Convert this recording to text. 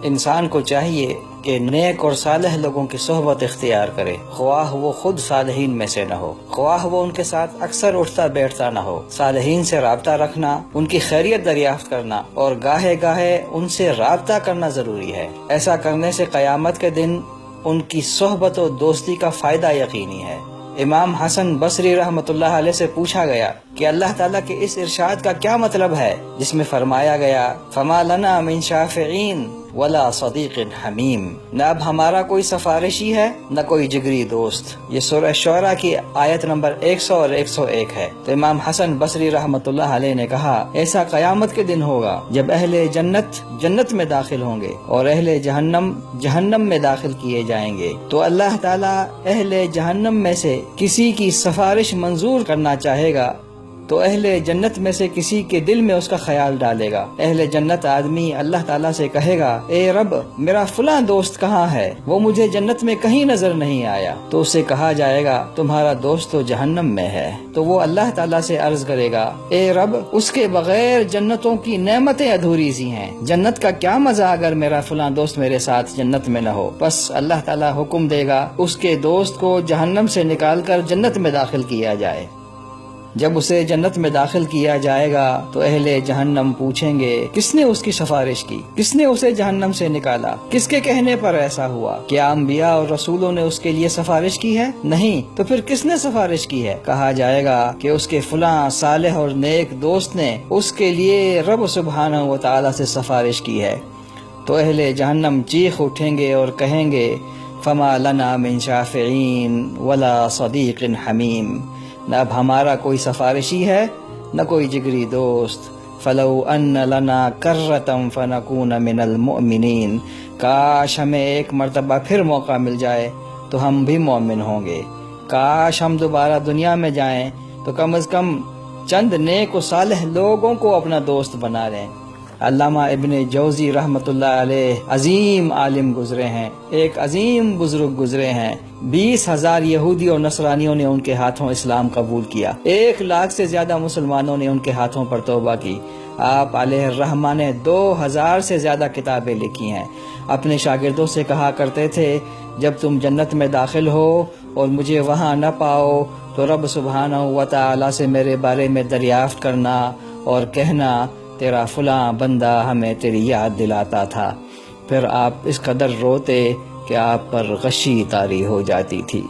انسان کو چاہیے کہ نیک اور صالح لوگوں کی صحبت اختیار کرے، خواہ وہ خود صالحین میں سے نہ ہو، خواہ وہ ان کے ساتھ اکثر اٹھتا بیٹھتا نہ ہو۔ صالحین سے رابطہ رکھنا، ان کی خیریت دریافت کرنا اور گاہے گاہے ان سے رابطہ کرنا ضروری ہے۔ ایسا کرنے سے قیامت کے دن ان کی صحبت و دوستی کا فائدہ یقینی ہے۔ امام حسن بصری رحمۃ اللہ علیہ سے پوچھا گیا کہ اللہ تعالیٰ کے اس ارشاد کا کیا مطلب ہے جس میں فرمایا گیا فما لنا من شافعین ولا صدیق حمیم، نہ اب ہمارا کوئی سفارشی ہے نہ کوئی جگری دوست۔ یہ سورہ شعراء کی آیت نمبر 100 اور 101 ہے۔ تو امام حسن بصری رحمۃ اللہ علیہ نے کہا ایسا قیامت کے دن ہوگا جب اہل جنت جنت میں داخل ہوں گے اور اہل جہنم جہنم میں داخل کیے جائیں گے، تو اللہ تعالیٰ اہل جہنم میں سے کسی کی سفارش منظور کرنا چاہے گا تو اہل جنت میں سے کسی کے دل میں اس کا خیال ڈالے گا۔ اہل جنت آدمی اللہ تعالیٰ سے کہے گا اے رب میرا فلاں دوست کہاں ہے، وہ مجھے جنت میں کہیں نظر نہیں آیا، تو اسے کہا جائے گا تمہارا دوست تو جہنم میں ہے۔ تو وہ اللہ تعالیٰ سے عرض کرے گا اے رب اس کے بغیر جنتوں کی نعمتیں ادھوری سی ہیں، جنت کا کیا مزہ اگر میرا فلاں دوست میرے ساتھ جنت میں نہ ہو۔ بس اللہ تعالیٰ حکم دے گا اس کے دوست کو جہنم سے نکال کر جنت میں داخل کیا جائے۔ جب اسے جنت میں داخل کیا جائے گا تو اہل جہنم پوچھیں گے کس نے اس کی سفارش کی، کس نے اسے جہنم سے نکالا، کس کے کہنے پر ایسا ہوا؟ کیا انبیاء اور رسولوں نے اس کے لیے سفارش کی ہے؟ نہیں، تو پھر کس نے سفارش کی ہے؟ کہا جائے گا کہ اس کے فلاں صالح اور نیک دوست نے اس کے لیے رب سبحانہ و تعالی سے سفارش کی ہے۔ تو اہل جہنم چیخ اٹھیں گے اور کہیں گے فما لنا من شافعین ولا صدیق حمیم، نہ اب ہمارا کوئی سفارشی ہے نہ کوئی جگری دوست۔ فلو ان لنا کرۃ فنکون من المؤمنین، کاش ہمیں ایک مرتبہ پھر موقع مل جائے تو ہم بھی مومن ہوں گے۔ کاش ہم دوبارہ دنیا میں جائیں تو کم از کم چند نیک و صالح لوگوں کو اپنا دوست بنا لیں۔ علامہ ابن جوزی رحمۃ اللہ علیہ عظیم عالم گزرے ہیں، ایک عظیم بزرگ گزرے ہیں۔ 20,000 یہودی اور نصرانیوں نے ان کے ہاتھوں اسلام قبول کیا، 1 لاکھ سے زیادہ مسلمانوں نے ان کے ہاتھوں پر توبہ کی۔ آپ علیہ الرحمہ نے 2000 سے زیادہ کتابیں لکھی ہیں۔ اپنے شاگردوں سے کہا کرتے تھے جب تم جنت میں داخل ہو اور مجھے وہاں نہ پاؤ تو رب سبحانہ و تعالی سے میرے بارے میں دریافت کرنا اور کہنا تیرا فلاں بندہ ہمیں تیری یاد دلاتا تھا۔ پھر آپ اس قدر روتے کہ آپ پر غشی طاری ہو جاتی تھی۔